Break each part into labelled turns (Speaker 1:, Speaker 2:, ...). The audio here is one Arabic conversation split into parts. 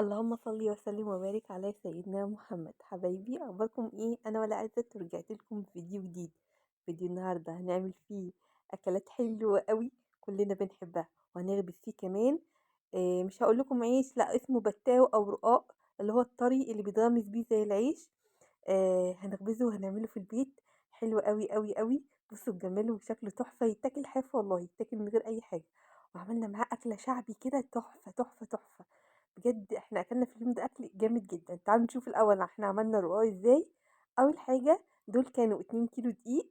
Speaker 1: اللهم صل وسلم وبارك على سيدنا محمد. حبايبي، اخباركم ايه؟ انا ولا عزت ورجعت لكم بفيديو جديد. فيديو النهارده هنعمل فيه اكلات حلوه قوي كلنا بنحبها، وهنخبز فيه كمان. مش هقول لكم عيش، لا، اسمه بتاو او رقاق، اللي هو الطري اللي بيتغمس بيه زي العيش. هنخبزه وهنعمله في البيت. حلو قوي قوي قوي. بصوا بجماله وشكله تحفه، يتاكل حاف والله، يتاكل من غير اي حاجه. وعملنا معاه اكله شعبي كده تحفه تحفه تحفه. بجد احنا اكلنا في اليوم ده اكل جامد جدا. تعالوا نشوف الاول احنا عملنا رقاق ازاي. اول حاجه، دول كانوا 2 كيلو دقيق.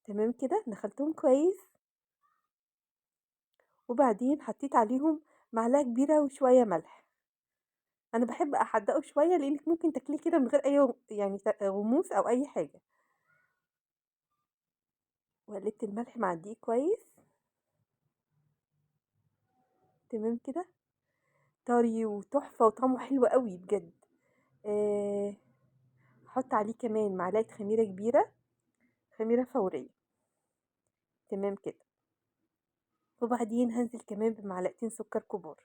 Speaker 1: تمام كده، نخلتهم كويس. وبعدين حطيت عليهم معلقه كبيره وشويه ملح. انا بحب احدقه شويه لانك ممكن تاكليه كده من غير اي يعني غموس او اي حاجه. وقلبت الملح مع الدقيق كويس. تمام كده. طري وتحفه وطعمه حلو قوي بجد. آه، هحط عليه كمان معلقه خميره كبيره، خميره فوريه. تمام كده. وبعدين هنزل كمان بمعلقتين سكر كبار.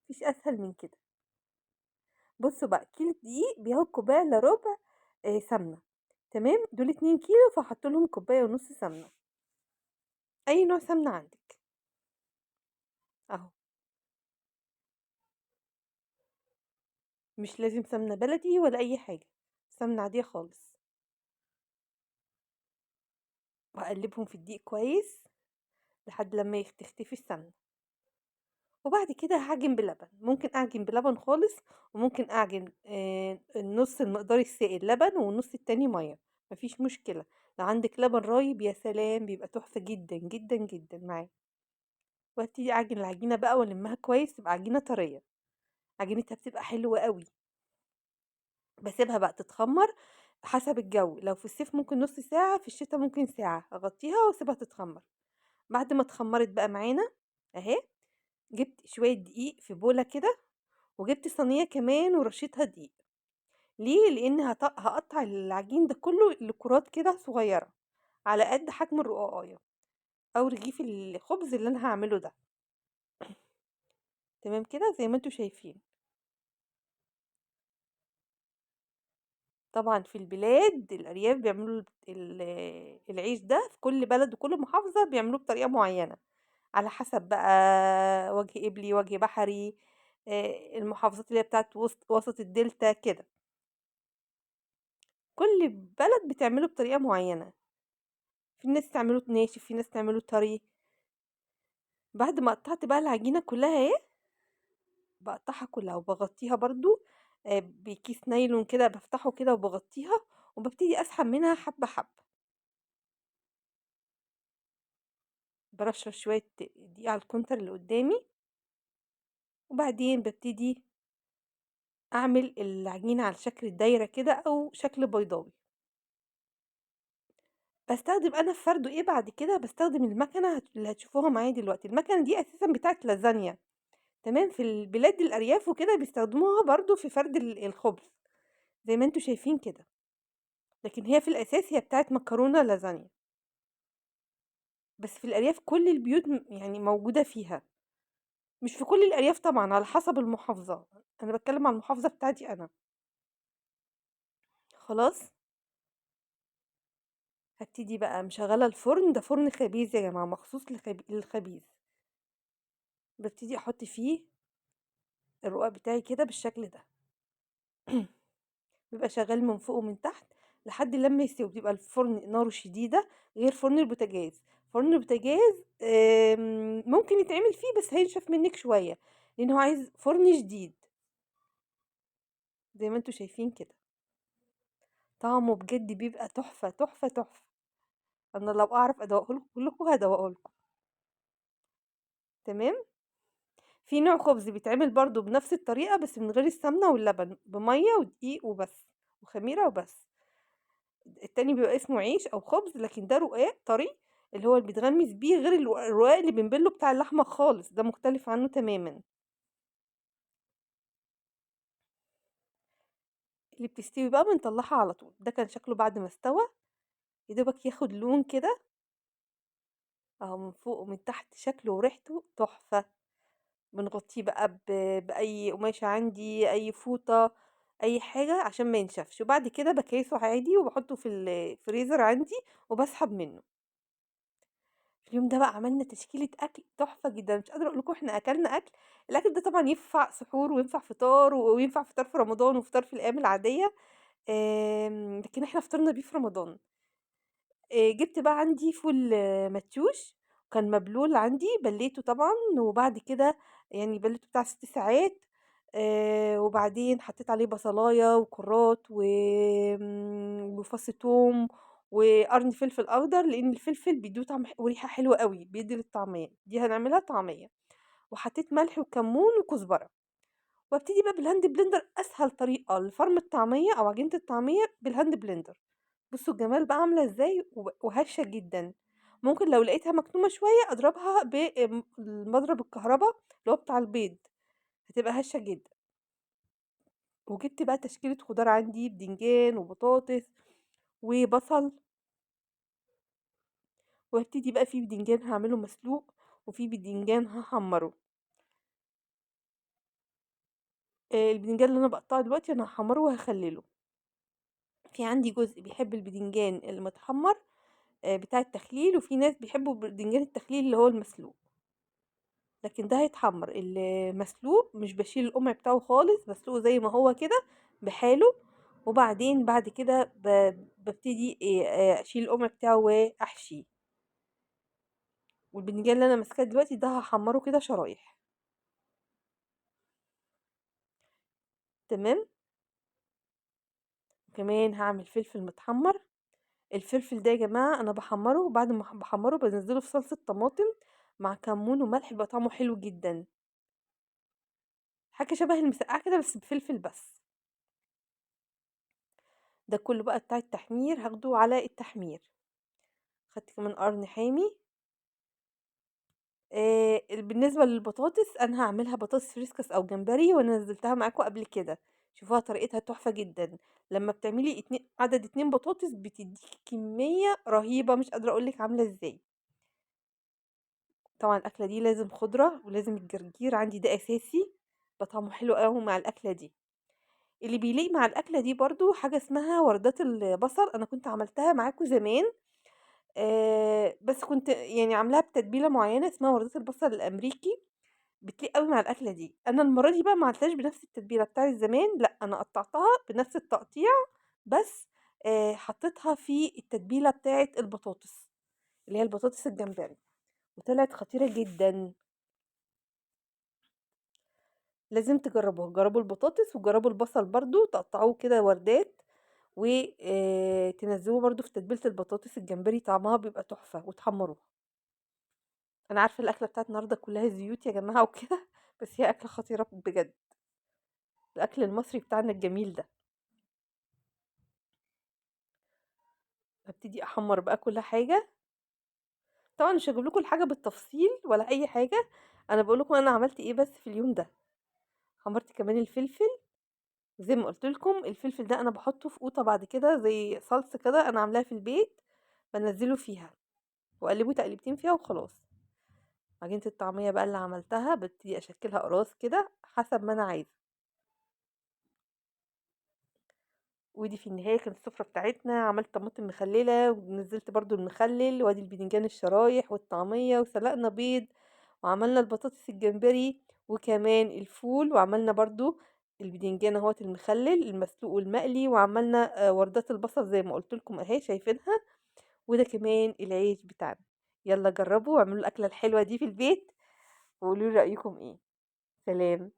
Speaker 1: مفيش اسهل من كده. بصوا بقى، كيلو دقيق بياخد كوبايه الا ربع سمنه. تمام، دول 2 كيلو فهحط لهم كوبايه ونص سمنه. اي نوع سمنه عندك. اهو. مش لازم سمنه بلدي ولا اي حاجه، سمنه عاديه خالص. وهقلبهم في الدقيق كويس لحد لما تختفي السمنه. وبعد كده هعجن بلبن، ممكن اعجن بلبن خالص، وممكن اعجن النص المقدار السائل لبن والنص التاني ميه. مفيش مشكله. لو عندك لبن رايب يا سلام، بيبقى تحفه جدا جدا جدا معاه. وابتدي اعجن العجينه بقى والمها كويس، تبقى عجينه طريه. عجينتها بتبقى حلوه قوي. بسيبها بقى تتخمر حسب الجو، لو في الصيف ممكن نص ساعه، في الشتاء ممكن ساعه، اغطيها واسيبها تتخمر. بعد ما اتخمرت بقى معانا اهي، جبت شويه دقيق في بوله كده، وجبت صينية كمان ورشيتها دقيق. ليه؟ لأن هقطع العجين ده كله لكرات كده صغيرة، على قد حجم الرقاقية أو رغيف الخبز اللي أنا هعمله ده. تمام كده زي ما انتوا شايفين. طبعا في البلاد الأرياف بيعملوا العيش ده، في كل بلد وكل محافظة بيعملوه بطريقة معينة، على حسب بقى وجه قبلي وجه بحري. المحافظات اللي هي بتاعت وسط الدلتا كده، كل بلد بتعمله بطريقة معينة. في ناس تعمله ناشف، في ناس تعمله طري. بعد ما قطعت بقى العجينة كلها اهي، بقطعها كلها وبغطيها برضو بكيس نايلون كده، بفتحه كده وبغطيها. وببتدي اسحب منها حبة حبة. برشر شوية دقيق على الكونتر اللي قدامي. وبعدين ببتدي اعمل العجينة على شكل الدايرة كده او شكل بيضاوي. بستخدم انا في فرده ايه بعد كده، بستخدم المكنة اللي هتشوفوها معايا دلوقتي. المكنة دي اساسا بتاعت لازانيا. تمام، في البلاد الارياف وكده بيستخدموها برضو في فرد الخبز، زي ما انتوا شايفين كده. لكن هي في الأساس هي بتاعة مكرونة لازانيا. بس في الأرياف كل البيوت يعني موجودة فيها. مش في كل الأرياف طبعا، على حسب المحافظة. أنا بتكلم عن المحافظة بتاعتي أنا. خلاص. هبتدي بقى مشغلة الفرن، ده فرن خبيز يا جماعة، مخصوص للخبيز. ببتدي أحط فيه الرقاق بتاعي كده بالشكل ده. بيبقى شغال من فوق ومن تحت لحد لما يستوي. بيبقى الفرن ناره شديدة، غير فرن البوتاجاز. فرن البوتاجاز ممكن يتعمل فيه بس هينشف منك شوية، لأنه عايز فرن شديد زي ما انتوا شايفين كده. طعمه بجد بيبقى تحفة تحفة تحفة. أنا لو أعرف أدوقه لكم كلكم هدوقه لكم. تمام. في نوع خبز بيتعمل برضو بنفس الطريقة بس من غير السمنة واللبن، بمية ودقيق وبس، وخميرة وبس. التاني بيبقى اسمه عيش او خبز، لكن ده رقاق طري اللي هو اللي بيتغمس بيه، غير الرقاق اللي بنبله بتاع اللحمه خالص، ده مختلف عنه تماما. اللي بتستوي بقى بنطلعها على طول. ده كان شكله بعد ما استوى، يا دوبك ياخد لون كده اهو، من فوق ومن تحت، شكله وريحته تحفه. بنغطيه بقى بأي قماشة عندي، أي فوطة، أي حاجة عشان ما ينشفش، وبعد كده باكيسه عادي وباحطه في الفريزر عندي وباسحب منه. في اليوم ده بقى عملنا تشكيلة أكل تحفة جدًا، مش قادرة أقول لكم إحنا أكلنا أكل، الأكل ده طبعًا ينفع سحور وينفع فطار وينفع فطار في رمضان وفطار في الأيام العادية، لكن إحنا فطرنا بيه في رمضان. جِبت بقى عندي فول مدشوش، كان مبلول عندي، بلّيته طبعًا، وبعد كده يعني بلّيته بتاع 6 ساعات، وبعدين حطيت عليه بصلاية وكرات وفص توم وقرن فلفل أخضر، لإن الفلفل بيدّيه طعم وريحة حلوة أوي، بيدّي للطعمية، دي هنعملها طعمية، وحطيت ملح وكمون وكزبرة، وابتدي بقى بالهاند بلندر أسهل طريقة لفرم الطعمية أو عجينة الطعمية بالهاند بلندر. بُصّوا الجمال بقى عاملة إزاي وهشة جدًا، ممكن لو لقيتها مكتومة شوية أضربها المضرب الكهربا اللي هو بتاع البيض، هتبقى هشة جدًا. وجبت بقى تشكيلة خضار عندي بدنجان وبطاطس وبصل، وهابتدي بقى في بدنجان هاعمله مسلوق، وفي بدنجان هاحمّره. البدنجان اللي أنا باقطّعه دلوقتي أنا هاحمّره وهاخلّله. في عندي جزء بيحب البدنجان المتحمّر بتاع التخليل، وفي ناس بيحبوا بدنجان التخليل اللي هو المسلوق. لكن ده هيتحمّر، المسلوق مش باشيل القُمع بتاعه خالص، باسلقه زي ما هو كده بحاله، وبعدين بعد كده بابتدي أشيل القُمع بتاعه وأحشيه، والبتنجان اللي أنا ماسكاه دلوقتي ده هاحمّره كده شرايح، تمام. وكمان هاعمل فلفل متحمّر، الفلفل ده يا جماعة أنا باحمّره وبعد ما باحمّره بانزّله في صلصة طماطم مع كمون وملح بيبقى طعمه حلو جدًا، حاجة شبه المسقعة كده بس بفلفل بس. ده كلّه بقى بتاع التحمير هاخده على التحمير. خدت كمان قرن حامي. بالنسبة للبطاطس أنا هاعملها بطاطس فريسكس أو جمبري وأنا نزّلتها معاكم قبل كده، شوفوها طريقتها تحفة جدًا، لمّا بتعملي عدد 2 بطاطس بتدّيكِ كمية رهيبة مش قادرة أقول لِك عاملة إزاي. طبعًا الأكلة دي لازم خضرة ولازم الجرجير عندي ده أساسي، بيبقى طعمه حلو أوي مع الأكلة دي. اللي بيليق مع الأكلة دي برضه حاجة اسمها وردات البصل، أنا كنت عملتها معاكم زمان، بس كنت يعني عاملاها بتتبيلة معيّنة اسمها وردات البصل الأمريكي، بتليق أوي مع الأكلة دي. أنا المرّة دي بقى ما عملتهاش بنفس التتبيلة بتاعة زمان، لأ أنا قطّعتها بنفس التقطيع، بس حطيتها في التتبيلة بتاعة البطاطس، اللي هي البطاطس الجمبري، وطلعت خطيرة جدًا، لازم تجرّبوها، جرّبوا البطاطس وجرّبوا البصل برضه، تقطّعوه كده وردات و تنزّلوه برضه في تتبيلة البطاطس الجمبري، طعمها بيبقى تحفة وتحمّروها. أنا عارفة الأكلة بتاعة النهارده كلّها زيوت يا جماعة وكده، بس هي أكلة خطيرة بجد، الأكل المصري بتاعنا الجميل ده. بابتدي أحمّر بقى كل حاجة، طبعًا مش هاجيب لكم الحاجة بالتفصيل ولا أي حاجة، أنا باقول لكم أنا عملت إيه بس في اليوم ده. حمّرت كمان الفلفل، وزي ما قُلت لكم الفلفل ده أنا باحطه في قوطة بعد كده زي صلصة كده أنا عاملاها في البيت، بانزّله فيها وأقلّبه تقليبتين فيها وخلاص. عجينة الطعمية بقى اللي عملتها بابتدي أشكّلها أقراص كده حسب ما أنا عايزة. ودي في النهاية كانت السفرة بتاعتنا، عملت طماطم مخللة ونزلت برضه المخلل وادي الباذنجان الشرايح والطعمية وسلقنا بيض وعملنا البطاطس الجمبري وكمان الفول وعملنا برضه الباذنجان اهوت المخلل المسلوق والمقلي وعملنا وردات البصل زي ما قلت لكم اهي شايفينها، وده كمان العيش بتاعنا. يلا جربوا واعملوا الأكلة الحلوة دي في البيت وقولوا لي رأيكم ايه. سلام.